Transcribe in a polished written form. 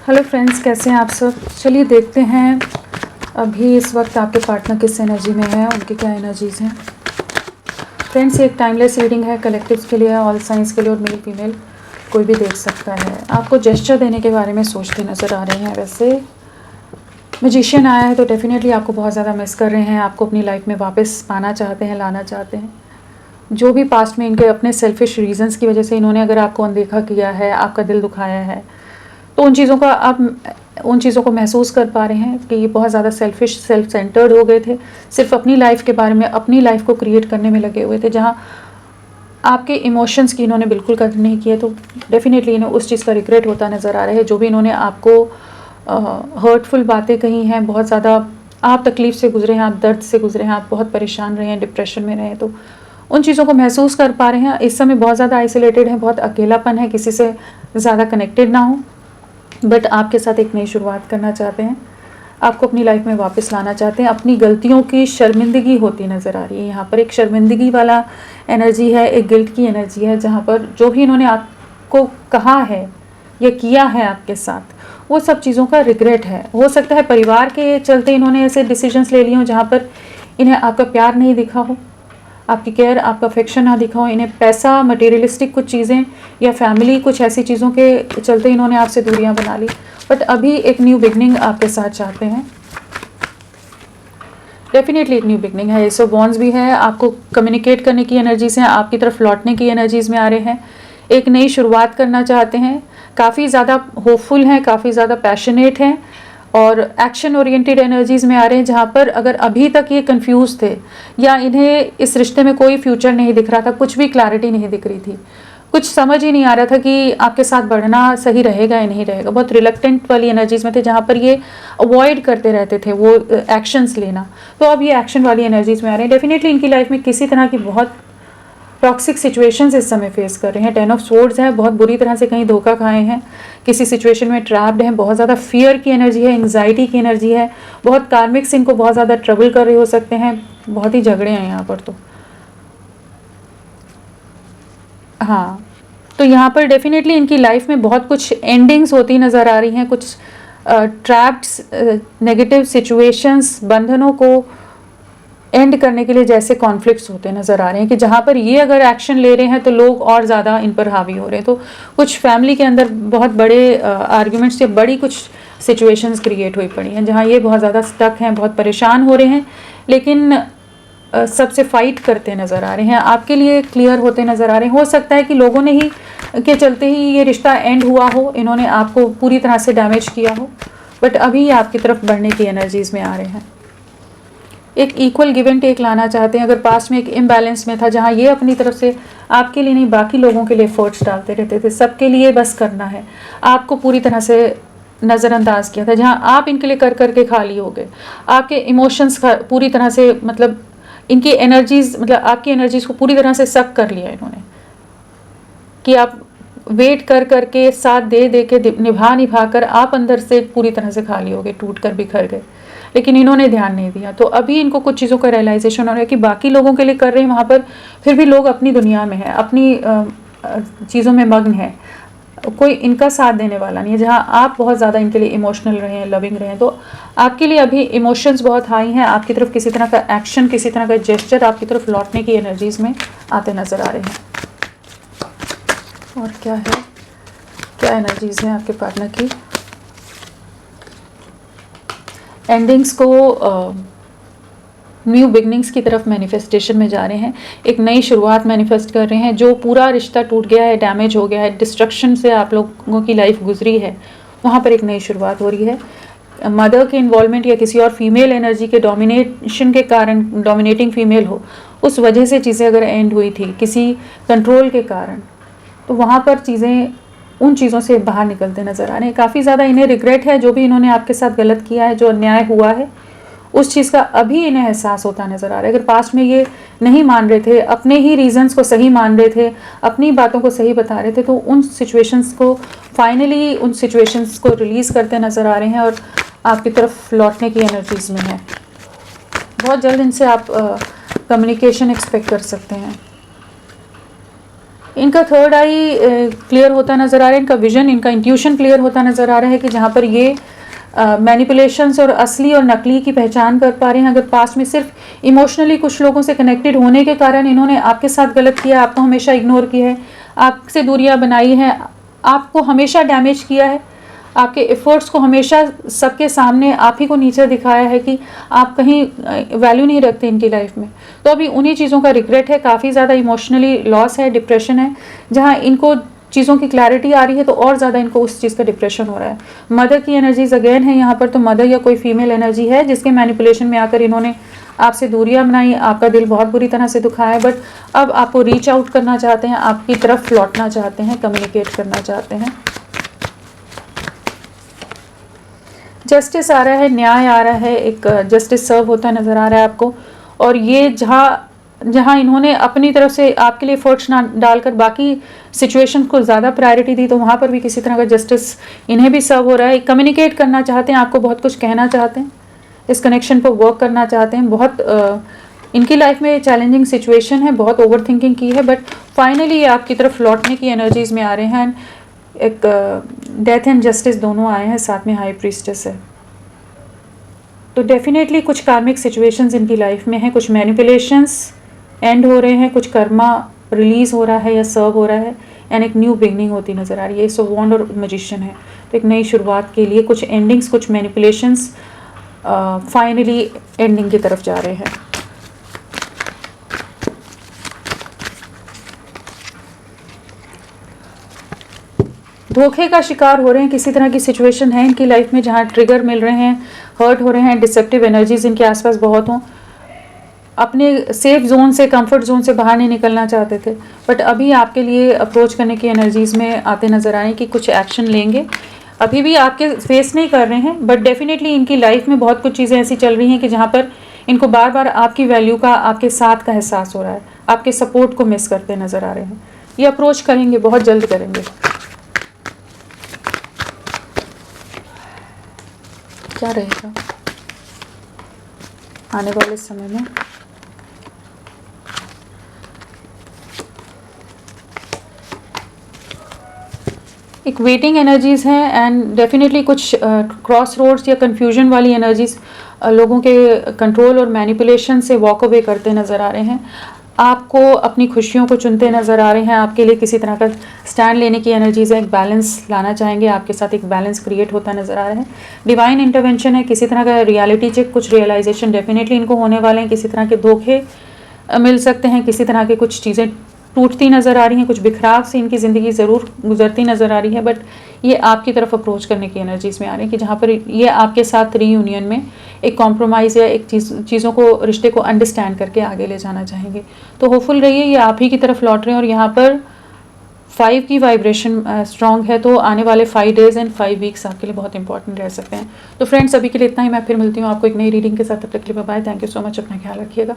Hello friends, कैसे हैं आप सब। चलिए देखते हैं अभी इस वक्त आपके पार्टनर किस एनर्जी में है, उनकी क्या एनर्जीज़ हैं। फ्रेंड्स, ये एक टाइमलेस रीडिंग है, कलेक्टिव्स के लिए, ऑल साइंस के लिए और मेल फीमेल कोई भी देख सकता है। आपको जेस्चर देने के बारे में सोचते नज़र आ रहे हैं। वैसे मैजिशियन आया है तो डेफिनेटली आपको बहुत ज़्यादा मिस कर रहे हैं, आपको अपनी लाइफ में वापस पाना चाहते हैं, लाना चाहते हैं। जो भी पास्ट में इनके अपने सेल्फिश रीजंस की वजह से इन्होंने अगर आपको अनदेखा किया है, आपका दिल दुखाया है, तो उन चीज़ों को महसूस कर पा रहे हैं कि ये बहुत ज़्यादा सेल्फिश, सेल्फ सेंटर्ड हो गए थे। सिर्फ अपनी लाइफ के बारे में, अपनी लाइफ को क्रिएट करने में लगे हुए थे, जहाँ आपके इमोशंस की इन्होंने बिल्कुल कदर नहीं किया। तो डेफिनेटली इन्हें उस चीज़ का रिग्रेट होता नज़र आ रहा है। जो भी इन्होंने आपको हर्टफुल बातें कही हैं, बहुत ज़्यादा आप तकलीफ़ से गुजरे हैं, आप दर्द से गुजरे हैं, आप बहुत परेशान रहे हैं, डिप्रेशन में रहे हैं, तो उन चीज़ों को महसूस कर पा रहे हैं। इस समय बहुत ज़्यादा आइसोलेटेड हैं, बहुत अकेलापन है, किसी से ज़्यादा कनेक्टेड ना हो, बट आपके साथ एक नई शुरुआत करना चाहते हैं, आपको अपनी लाइफ में वापस लाना चाहते हैं। अपनी गलतियों की शर्मिंदगी होती नज़र आ रही है। यहाँ पर एक शर्मिंदगी वाला एनर्जी है, एक गिल्ट की एनर्जी है, जहाँ पर जो भी इन्होंने आपको कहा है या किया है आपके साथ, वो सब चीज़ों का रिग्रेट है। हो सकता है परिवार के चलते इन्होंने ऐसे डिसीजंस ले लिए हों जहाँ पर इन्हें आपका प्यार नहीं दिखा हो, आपकी केयर, आपका अफेक्शन ना दिखा हो। इन्हें पैसा, मटेरियलिस्टिक कुछ चीज़ें या फैमिली, कुछ ऐसी चीज़ों के चलते इन्होंने आपसे दूरियां बना ली, बट अभी एक न्यू बिगनिंग आपके साथ चाहते हैं। डेफिनेटली एक न्यू बिगनिंग है। एस ऑफ वॉन्ड्स भी है, आपको कम्युनिकेट करने की एनर्जीज हैं, आपकी तरफ लौटने की एनर्जीज में आ रहे हैं, एक नई शुरुआत करना चाहते हैं, काफ़ी ज़्यादा होपफुल हैं, काफ़ी ज़्यादा पैशनेट हैं और एक्शन ओरिएंटेड एनर्जीज़ में आ रहे हैं। जहाँ पर अगर अभी तक ये कंफ्यूज थे या इन्हें इस रिश्ते में कोई फ्यूचर नहीं दिख रहा था, कुछ भी क्लैरिटी नहीं दिख रही थी, कुछ समझ ही नहीं आ रहा था कि आपके साथ बढ़ना सही रहेगा या नहीं रहेगा, बहुत रिलक्टेंट वाली एनर्जीज़ में थे, जहाँ पर ये अवॉइड करते रहते थे वो एक्शंस लेना, तो अब ये एक्शन वाली एनर्जीज़ में आ रहे हैं। डेफिनेटली इनकी लाइफ में किसी तरह की बहुत टॉक्सिक सिचुएशंस इस समय फेस कर रहे हैं। 10 ऑफ स्वॉर्ड्स है, बहुत बुरी तरह से कहीं धोखा खाए हैं, किसी सिचुएशन में ट्रैप्ड हैं, बहुत ज़्यादा फियर की एनर्जी है, एंग्जाइटी की एनर्जी है, बहुत कार्मिक्स इनको बहुत ज़्यादा ट्रबल कर रहे हो सकते हैं, बहुत ही झगड़े हैं यहाँ पर। तो हाँ, तो यहाँ पर डेफिनेटली इनकी लाइफ में बहुत कुछ एंडिंग्स होती नज़र आ रही हैं, कुछ ट्रैप्ड्स, नेगेटिव सिचुएशंस, बंधनों को एंड करने के लिए जैसे कॉन्फ्लिक्ट्स होते नज़र आ रहे हैं कि जहाँ पर ये अगर एक्शन ले रहे हैं तो लोग और ज़्यादा इन पर हावी हो रहे हैं। तो कुछ फैमिली के अंदर बहुत बड़े आर्ग्यूमेंट्स या बड़ी कुछ सिचुएशंस क्रिएट हुई पड़ी हैं, जहाँ ये बहुत ज़्यादा स्टक हैं, बहुत परेशान हो रहे हैं, लेकिन सबसे फाइट करते नज़र आ रहे हैं, आपके लिए क्लियर होते नज़र आ रहे हैं। हो सकता है कि लोगों ने ही के चलते ही ये रिश्ता एंड हुआ हो, इन्होंने आपको पूरी तरह से डैमेज किया हो, बट अभी आपकी तरफ बढ़ने की एनर्जीज़ में आ रहे हैं। एक इक्वल गिव एंड टेक लाना चाहते हैं। अगर पास्ट में एक इम्बैलेंस में था, जहाँ ये अपनी तरफ से आपके लिए नहीं बाकी लोगों के लिए एफर्ट्स डालते रहते थे, सबके लिए बस करना है, आपको पूरी तरह से नज़रअंदाज किया था, जहाँ आप इनके लिए कर करके खाली हो गए, आपके इमोशंस पूरी तरह से, मतलब इनकी एनर्जीज, मतलब आपकी एनर्जीज को पूरी तरह से सक कर लिया इन्होंने, कि आप वेट कर करके, साथ दे दे के, निभा कर आप अंदर से पूरी तरह से खाली हो गए, टूट कर बिखर गए, लेकिन इन्होंने ध्यान नहीं दिया। तो अभी इनको कुछ चीज़ों का रियलाइजेशन हो रहा है कि बाकी लोगों के लिए कर रहे हैं, वहाँ पर फिर भी लोग अपनी दुनिया में हैं, अपनी चीज़ों में मग्न है, कोई इनका साथ देने वाला नहीं है। जहाँ आप बहुत ज़्यादा इनके लिए इमोशनल रहे हैं, लविंग रहे हैं, तो आपके लिए अभी इमोशंस बहुत हाई हैं, आपकी तरफ किसी तरह का एक्शन, किसी तरह का जेस्चर आपकी तरफ लौटने की एनर्जीज़ में आते नज़र आ रहे हैं। और क्या है, क्या एनर्जीज़ हैं आपके पार्टनर की। एंडिंग्स को न्यू बिगनिंग्स की तरफ मैनिफेस्टेशन में जा रहे हैं, एक नई शुरुआत मैनिफेस्ट कर रहे हैं। जो पूरा रिश्ता टूट गया है, डैमेज हो गया है, डिस्ट्रक्शन से आप लोगों की लाइफ गुजरी है, वहाँ पर एक नई शुरुआत हो रही है। मदर के इन्वॉल्वमेंट या किसी और फीमेल एनर्जी के डोमिनेशन के कारण, डोमिनेटिंग फीमेल हो, उस वजह से चीज़ें अगर एंड हुई थी किसी कंट्रोल के कारण, तो वहाँ पर चीज़ें, उन चीज़ों से बाहर निकलते नज़र आ रहे हैं। काफ़ी ज़्यादा इन्हें रिग्रेट है, जो भी इन्होंने आपके साथ गलत किया है, जो अन्याय हुआ है, उस चीज़ का अभी इन्हें एहसास होता नज़र आ रहा है। अगर पास्ट में ये नहीं मान रहे थे, अपने ही रीजंस को सही मान रहे थे, अपनी बातों को सही बता रहे थे, तो उन सिचुएशंस को फाइनली, उन सिचुएशंस को रिलीज़ करते नज़र आ रहे हैं और आपकी तरफ लौटने की एनर्जीज़ में है। बहुत जल्द इनसे आप कम्युनिकेशन एक्सपेक्ट कर सकते हैं। इनका थर्ड आई क्लियर होता नज़र आ रहा है, इनका विजन, इनका इंट्यूशन क्लियर होता नज़र आ रहा है कि जहाँ पर ये मैनिपुलेशंस और असली और नकली की पहचान कर पा रहे हैं। अगर पास्ट में सिर्फ इमोशनली कुछ लोगों से कनेक्टेड होने के कारण इन्होंने आपके साथ गलत किया, आपको हमेशा इग्नोर किया है, आपसे दूरियां बनाई हैं, आपको हमेशा डैमेज किया है, आपके एफर्ट्स को हमेशा सबके सामने आप ही को नीचे दिखाया है कि आप कहीं वैल्यू नहीं रखते इनकी लाइफ में, तो अभी उन्हीं चीज़ों का रिग्रेट है, काफ़ी ज़्यादा इमोशनली लॉस है, डिप्रेशन है। जहाँ इनको चीज़ों की क्लैरिटी आ रही है तो और ज़्यादा इनको उस चीज़ का डिप्रेशन हो रहा है। मदर की एनर्जीज अगेन है यहाँ पर, तो मदर या कोई फीमेल एनर्जी है जिसके मैनिपुलेशन में आकर इन्होंने आपसे दूरियां बनाई, आपका दिल बहुत बुरी तरह से दुखाया, बट अब आपको रीच आउट करना चाहते हैं, आपकी तरफ लौटना चाहते हैं, कम्युनिकेट करना चाहते हैं। जस्टिस आ रहा है, न्याय आ रहा है, एक जस्टिस सर्व होता नज़र आ रहा है आपको। और ये जहाँ इन्होंने अपनी तरफ से आपके लिए एफर्ट्स ना डालकर बाकी सिचुएशन को ज़्यादा प्रायोरिटी दी, तो वहाँ पर भी किसी तरह का जस्टिस इन्हें भी सर्व हो रहा है। कम्युनिकेट करना चाहते हैं, आपको बहुत कुछ कहना चाहते हैं, इस कनेक्शन पर वर्क करना चाहते हैं। बहुत इनकी लाइफ में चैलेंजिंग सिचुएशन है, बहुत ओवर थिंकिंग की है, बट फाइनली ये आपकी तरफ लौटने की एनर्जीज में आ रहे हैं। एक डेथ एंड जस्टिस दोनों आए हैं, साथ में हाई प्रीस्टेस है। तो डेफिनेटली कुछ कार्मिक सिचुएशंस इनकी लाइफ में हैं, कुछ मैनिपुलेशंस एंड हो रहे हैं, कुछ कर्मा रिलीज हो रहा है या सर्व हो रहा है, एंड एक न्यू बिगनिंग होती नज़र आ रही है। सो वॉन्ड और मैजिशियन है, तो एक नई शुरुआत के लिए कुछ एंडिंग्स, कुछ मैनिपुलेशंस फाइनली एंडिंग की तरफ जा रहे हैं। धोखे का शिकार हो रहे हैं, किसी तरह की सिचुएशन है इनकी लाइफ में जहाँ ट्रिगर मिल रहे हैं, हर्ट हो रहे हैं, डिसेप्टिव एनर्जीज इनके आसपास बहुत हों। अपने सेफ जोन से, कंफर्ट जोन से बाहर नहीं निकलना चाहते थे, बट अभी आपके लिए अप्रोच करने की एनर्जीज में आते नज़र आए कि कुछ एक्शन लेंगे। अभी भी आपके फेस नहीं कर रहे हैं, बट डेफिनेटली इनकी लाइफ में बहुत कुछ चीज़ें ऐसी चल रही हैं कि जहाँ पर इनको बार बार आपकी वैल्यू का, आपके साथ का एहसास हो रहा है, आपके सपोर्ट को मिस करते नज़र आ रहे हैं। ये अप्रोच करेंगे, बहुत जल्द करेंगे। क्या रहेगा आने वाले समय में? एक वेटिंग एनर्जीज हैं, एंड डेफिनेटली कुछ क्रॉस रोड्स या कंफ्यूजन वाली एनर्जीज लोगों के कंट्रोल और मैनिपुलेशन से वॉक अवे करते नज़र आ रहे हैं। आपको अपनी खुशियों को चुनते नज़र आ रहे हैं, आपके लिए किसी तरह का स्टैंड लेने की एनर्जीज है, एक बैलेंस लाना चाहेंगे, आपके साथ एक बैलेंस क्रिएट होता नज़र आ रहा है। डिवाइन इंटरवेंशन है, किसी तरह का रियलिटी चेक, कुछ रियलाइजेशन डेफिनेटली इनको होने वाले हैं, किसी तरह के धोखे मिल सकते हैं, किसी तरह के कुछ चीज़ें टूटती नज़र आ रही हैं, कुछ बिखराव से इनकी ज़िंदगी ज़रूर गुजरती नज़र आ रही है, बट ये आपकी तरफ अप्रोच करने की एनर्जीज में आ रही है कि जहाँ पर ये आपके साथ रीयूनियन में एक कॉम्प्रोमाइज़ या एक चीज़ों को, रिश्ते को अंडरस्टैंड करके आगे ले जाना चाहेंगे। तो होपफुल रहिए, ये आप ही की तरफ लौट रहे हैं। और यहाँ पर 5 की वाइब्रेशन स्ट्रॉन्ग है, तो आने वाले 5 डेज़ एंड 5 वीक्स आपके लिए बहुत इंपॉर्टेंट रह सकते हैं। तो फ्रेंड्स, अभी के लिए इतना ही। मैं फिर मिलती हूँ आपको एक नई रीडिंग के साथ, तब तक के लिए bye. Thank you so much, अपना ख्याल रखिएगा।